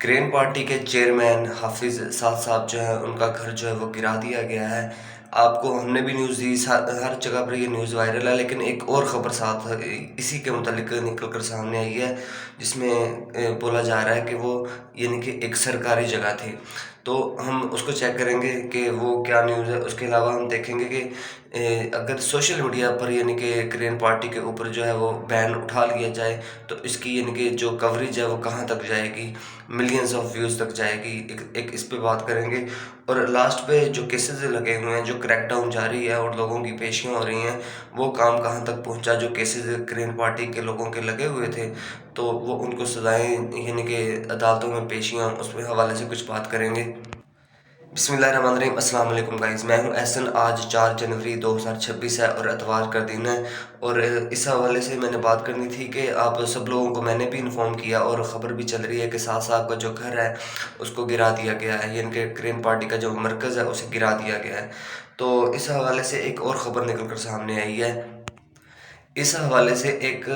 Green party के chairman हाफिज़ साद साहब जो हैं उनका घर जो है वो गिरा दिया गया है। आपको हमने भी न्यूज़ दी हर जगह पर ये न्यूज़ वायरल है, लेकिन एक और ख़बर साथ इसी के मुतालिक निकल कर सामने आई है, जिसमें बोला जा रहा है कि वो यानी कि एक सरकारी जगह थी। तो हम उसको चेक करेंगे कि वो क्या न्यूज़ है। उसके अलावा हम देखेंगे कि अगर सोशल मीडिया पर यानी कि ग्रीन पार्टी के ऊपर जो है वो बैन उठा लिया जाए तो इसकी यानी कि जो कवरेज है वो कहाँ तक जाएगी, मिलियंस ऑफ व्यूज़ तक जाएगी। एक इस पे बात करेंगे और लास्ट पे जो केसेस लगे हुए हैं, जो क्रैकडाउन जारी है और लोगों की पेशियाँ हो रही हैं, वो काम कहाँ तक पहुँचा। जो केसेस ग्रीन पार्टी के लोगों के लगे हुए थे तो वो उनको सज़ाएँ यानी कि अदालतों में पेशियाँ, उस पे हवाले से कुछ बात करेंगे। बिस्मिल्लाहिर्रहमानिर्रहीम, अस्सलाम वालेकुम गाइज़, मैं हूं एहसन। आज 4 जनवरी 2026 है और एतवार का दिन है। और इस हवाले से मैंने बात करनी थी कि आप सब लोगों को मैंने भी इन्फॉर्म किया और ख़बर भी चल रही है कि साद साहब का जो घर है उसको गिरा दिया गया है, यानी कि ग्रीन पार्टी का जो मरकज़ है उसे गिरा दिया गया है। तो इस हवाले से एक और ख़बर निकल कर सामने आई है। इस हवाले से एक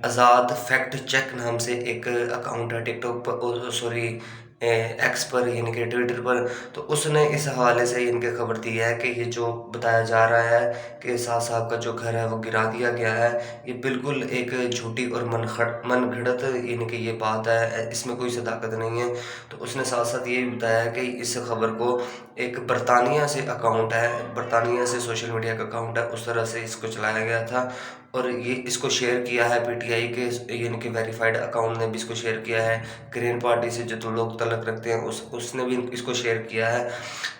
आज़ाद फैक्ट चेक नाम से एक अकाउंट है टिकटॉक पर, सॉरी एक्स पर यानी कि ट्विटर पर। तो उसने इस हवाले से यानी कि खबर दी है कि ये जो बताया जा रहा है कि साद साहब का जो घर है वो गिरा दिया गया है, ये बिल्कुल एक झूठी और मन घड़त यानी कि ये बात है, इसमें कोई सदाकत नहीं है। तो उसने साथ साथ ये भी बताया कि इस खबर को एक बरतानिया से अकाउंट है, बरतानिया से सोशल मीडिया का अकाउंट है, उस तरह से इसको चलाया गया था। और ये इसको शेयर किया है पीटीआई के यानी कि वेरीफाइड अकाउंट ने भी इसको शेयर किया है। ग्रीन पार्टी से जो लोग तलक रखते हैं उसने भी इसको शेयर किया है।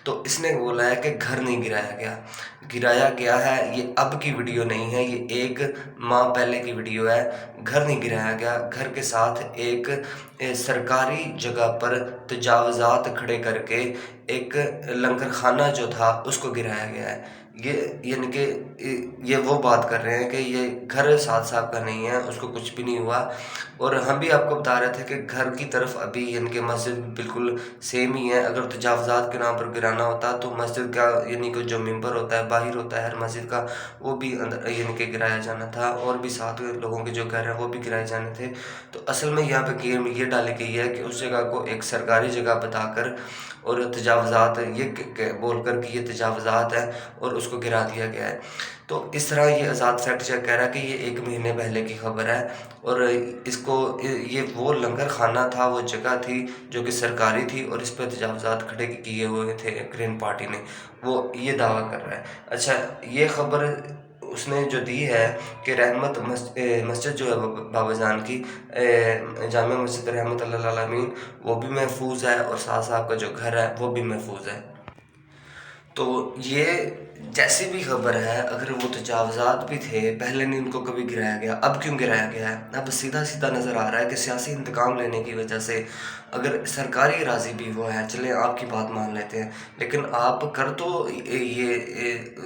तो इसने बोला है कि घर नहीं गिराया गया, गिराया गया है, ये अब की वीडियो नहीं है, ये एक माह पहले की वीडियो है। घर नहीं गिराया गया, घर के साथ एक सरकारी जगह पर तजावज़ात खड़े करके एक लंगर खाना जो था उसको गिराया गया है। ये यानी कि ये वो बात कर रहे हैं कि ये घर साद साहब का नहीं है, उसको कुछ भी नहीं हुआ। और हम भी आपको बता रहे थे कि घर की तरफ अभी यानी कि मस्जिद बिल्कुल सेम ही है। अगर तजावज़ात के नाम पर गिराना होता तो मस्जिद का यानी कि जो मिंबर होता है बाहर होता है हर मस्जिद का, वो भी अंदर यानी कि गिराया जाना था, और भी 7 लोगों के जो घर हैं वो भी गिराए जाने थे। तो असल में यहाँ पे गेम ये डाली गई है कि उस जगह को एक सरकारी जगह बताकर और तजावज़ात ये बोल कर कि ये तजावज़ात है और उसको गिरा दिया गया है। तो इस तरह ये आज़ाद फैक्ट चेक कह रहा है कि ये 1 महीने पहले की खबर है। और इसको ये वो लंगर खाना था, वो जगह थी जो कि सरकारी थी और इस पे तजावज़ात खड़े किए हुए थे ग्रीन पार्टी ने, वो ये दावा कर रहा है। अच्छा, ये खबर उसने जो दी है कि रहमत मस्जिद जो है बाबा जान की जामिया मस्जिद रहमत अल्लाह आलमीन, वो भी महफूज है और साद साहब का जो घर है वो भी महफूज है। तो ये जैसी भी खबर है, अगर वो तजावज़ात भी थे, पहले नहीं उनको कभी गिराया गया, अब क्यों गिराया गया है? अब सीधा-सीधा नज़र आ रहा है कि सियासी इंतकाम लेने की वजह से, अगर सरकारी अराज़ी भी वो है, चलें आपकी बात मान लेते हैं, लेकिन आप कर तो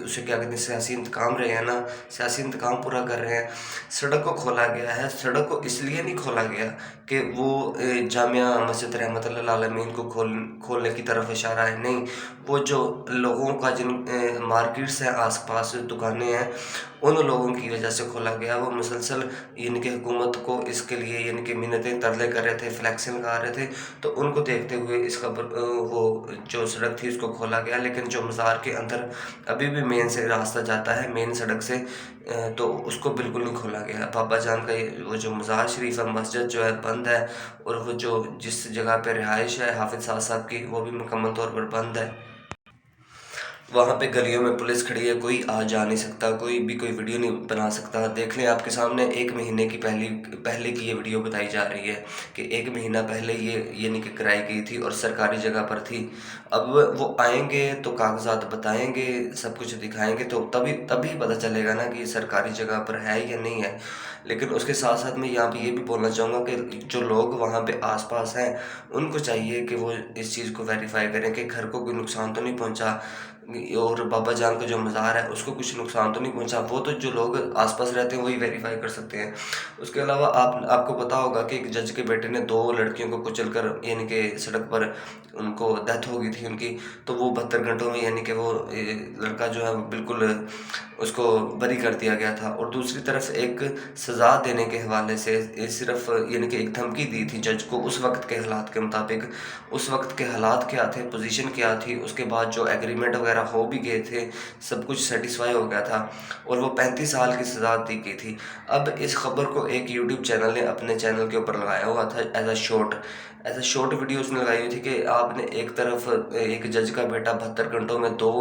उसे क्या कहते हैं, सियासी इंतकाम रहे हैं ना, सियासी इंतकाम पूरा कर रहे हैं। सड़क को खोला गया है, सड़क को इसलिए नहीं खोला गया कि वो जामिया मस्जिद रहमतुल्लाह आलमीन को खोलने की तरफ इशारा है, नहीं। वो जो लोगों का मार्केट्स हैं, आस-पास दुकानें हैं, उन लोगों की वजह से खोला गया। वो मुसलसल यानी कि हुकूमत को इसके लिए यानी कि मिन्नतें तरले कर रहे थे, फ्लेक्स लगा रहे थे, तो उनको देखते हुए इस वो जो सड़क थी उसको खोला गया। लेकिन जो मज़ार के अंदर अभी भी मेन से रास्ता जाता है, मेन सड़क से, तो उसको बिल्कुल नहीं खोला गया। बाबा जान का ये वो जो मज़ार शरीफ है, मस्जिद जो है बंद है, और वो जो जिस जगह पे रिहाइश है हाफ़िज़ साद साहब की, वो भी मुकम्मल तौर पर बंद है। वहाँ पे गलियों में पुलिस खड़ी है, कोई आ जा नहीं सकता, कोई भी कोई वीडियो नहीं बना सकता। देख लें, आपके सामने 1 महीने की पहले की ये वीडियो बताई जा रही है कि 1 महीना पहले ये यानी कि कराई गई थी और सरकारी जगह पर थी। अब वो आएँगे तो कागज़ात बताएँगे, सब कुछ दिखाएँगे, तो तभी तभी पता चलेगा ना कि ये सरकारी जगह पर है या नहीं है। लेकिन उसके साथ-साथ मैं यहाँ पे ये भी बोलना चाहूँगा कि जो लोग वहाँ पे आस-पास हैं, उनको चाहिए कि वो इस चीज़ को वेरीफ़ाई करें कि घर को कोई नुकसान तो नहीं पहुँचा, और बाबा जान का जो मज़ार है उसको कुछ नुकसान तो नहीं पहुँचा। वो तो जो लोग आस-पास रहते हैं वही वेरीफ़ाई कर सकते हैं। उसके अलावा आपको पता होगा कि एक जज के बेटे ने 2 लड़कियों को कुचलकर यानी कि सड़क पर उनको डेथ हो गई थी उनकी, तो वो 72 घंटों में यानी कि वो लड़का जो है वो बिल्कुल उसको बरी कर दिया गया था। और दूसरी तरफ एक सज़ा देने के हवाले से सिर्फ यानी कि एक धमकी दी थी जज को उस वक़्त के हालात के मुताबिक। उस वक़्त के हालात क्या थे, पोजीशन क्या थी, उसके बाद जो एग्रीमेंट वग़ैरह हो भी गए थे, सब कुछ सैटिस्फाई हो गया था और वो 35 साल की सज़ा दी गई थी। अब इस खबर को एक यूट्यूब चैनल ने अपने चैनल के ऊपर लगाया हुआ था एज़ अ शॉर्ट वीडियो उसने लगाई हुई थी कि आपने एक तरफ एक जज का बेटा 72 घंटों में 2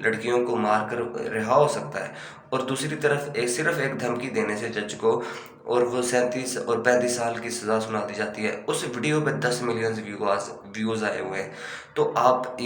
लड़कियों को मार कर रिहा हो सकता है और दूसरी तरफ सिर्फ एक धमकी देने से जज को और वो 37 और 35 साल की सज़ा सुना दी जाती है। उस वीडियो पे 10 मिलियन व्यूज़ आए हुए हैं। तो आप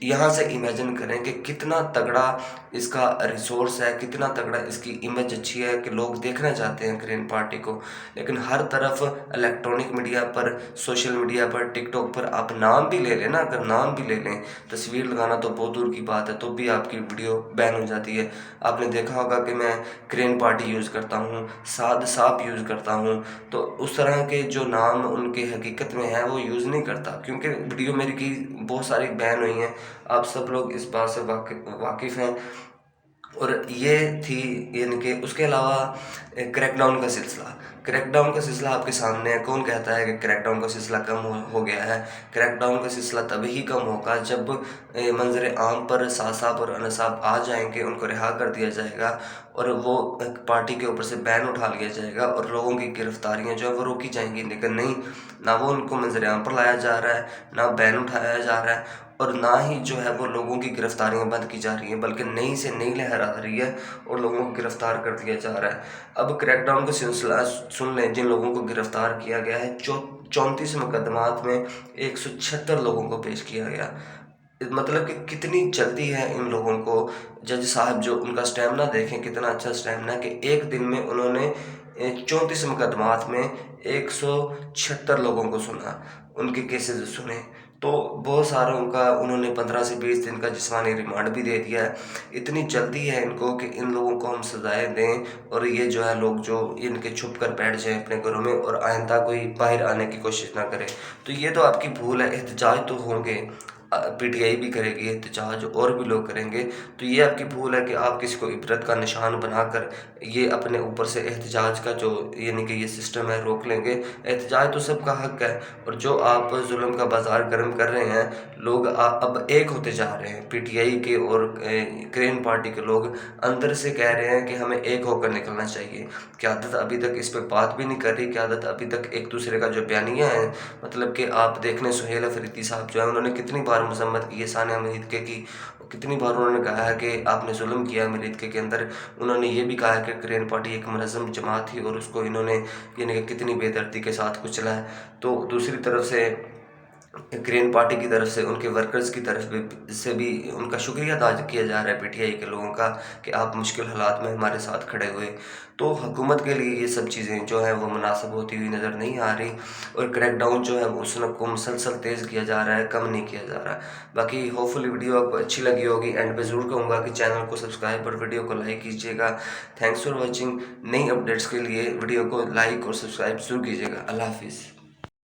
यहाँ से इमेजिन करें कि कितना तगड़ा इसका रिसोर्स है, कितना तगड़ा इसकी इमेज अच्छी है कि लोग देखना चाहते हैं ग्रीन पार्टी को। लेकिन हर तरफ इलेक्ट्रॉनिक मीडिया पर, सोशल मीडिया पर, टिकटॉक पर आप नाम भी ले लें ना, अगर नाम भी ले लें, तस्वीर लगाना तो बहुत दूर की बात है, तो भी आपकी वीडियो बैन हो जाती है। आपने देखा होगा कि मैं ग्रीन पार्टी यूज़ करता हूँ, साद साप यूज़ करता हूँ, तो उस तरह के जो नाम उनके हकीकत में है वो यूज़ नहीं करता, क्योंकि वीडियो मेरी की बहुत सारी बैन हुई हैं। आप सब लोग इस बात से वाकिफ़ हैं। और ये थी यानी कि उसके अलावा क्रैकडाउन का सिलसिला आपके सामने है। कौन कहता है कि क्रैकडाउन का सिलसिला कम हो गया है? क्रैकडाउन का सिलसिला तभी ही कम होगा जब मंजर आम पर साद साहब और अना साहब आ जाएंगे, उनको रिहा कर दिया जाएगा और वो पार्टी के ऊपर से बैन उठा लिया जाएगा और लोगों की गिरफ्तारियां जो है वो रोकी जाएंगी। लेकिन नहीं, ना वो उनको मंजर आम पर लाया जा रहा है, ना बैन उठाया जा रहा है और ना ही जो है वो लोगों की गिरफ्तारियां बंद की जा रही हैं, बल्कि नई से नई लहर आ रही है और लोगों को गिरफ्तार कर दिया जा रहा है। अब क्रैकडाउन का सिलसिला सुन लें। जिन लोगों को गिरफ्तार किया गया है, 34 मुकदमात में 176 लोगों को पेश किया गया। मतलब कि कितनी जल्दी है इन लोगों को। जज साहब जो उनका स्टैमिना देखें, कितना अच्छा स्टैमिना कि एक दिन में उन्होंने 34 मुकदमात में 176 लोगों को सुना, उनके केसेस सुने। तो बहुत सारों का उन्होंने 15 से 20 दिन का जिस्मानी रिमांड भी दे दिया है। इतनी जल्दी है इनको कि इन लोगों को हम सजाएं दें और ये जो है लोग जो इनके छुप कर बैठ जाएं अपने घरों में और आइंदा कोई बाहर आने की कोशिश ना करे। तो ये तो आपकी भूल है। एहतजाज तो होंगे, पीटीआई भी करेगी एहतजाज और भी लोग करेंगे। तो ये आपकी भूल है कि आप किसी को इबरत का निशान बनाकर ये अपने ऊपर से एहतजाज का जो यानी कि ये सिस्टम है रोक लेंगे। एहतजाज तो सबका हक है और जो आप जुल्म का बाजार गर्म कर रहे हैं, लोग अब एक होते जा रहे हैं। पीटीआई के और ग्रीन पार्टी के लोग अंदर से कह रहे हैं कि हमें एक होकर निकलना चाहिए। क़यादत अभी तक इस पर बात भी नहीं कर रही। क़यादत अभी तक एक दूसरे का जो बयानिया है, मतलब कि आप देख लें सुहेल अफरीदी साहब जो है, उन्होंने कितनी बार मजम्मत की है सानिया मलिक्के की, कितनी बार उन्होंने कहा है कि आपने जुल्म किया मलिक्के के अंदर। उन्होंने ये भी कहा है कि ग्रीन पार्टी एक मुनज़्ज़म जमात थी और उसको इन्होंने यानी कि कितनी बेदर्दी के साथ कुचला है। तो दूसरी तरफ से ग्रीन पार्टी की तरफ से, उनके वर्कर्स की तरफ भी उनका शुक्रिया अदा किया जा रहा है पीटीआई के लोगों का कि आप मुश्किल हालात में हमारे साथ खड़े हुए। तो हुकूमत के लिए ये सब चीज़ें जो हैं वो मुनासिब होती हुई नज़र नहीं आ रही और क्रैकडाउन जो है वो उसको मुसलसल तेज़ किया जा रहा है, कम नहीं किया जा रहा। बाकी होपफुली वीडियो आपको अच्छी लगी होगी। एंड पे ज़रूर कहूँगा कि चैनल को सब्सक्राइब और वीडियो को लाइक कीजिएगा। Thanks for watching. नई अपडेट्स के लिए वीडियो को लाइक और सब्सक्राइब ज़रूर कीजिएगा। अल्लाह हाफिज़।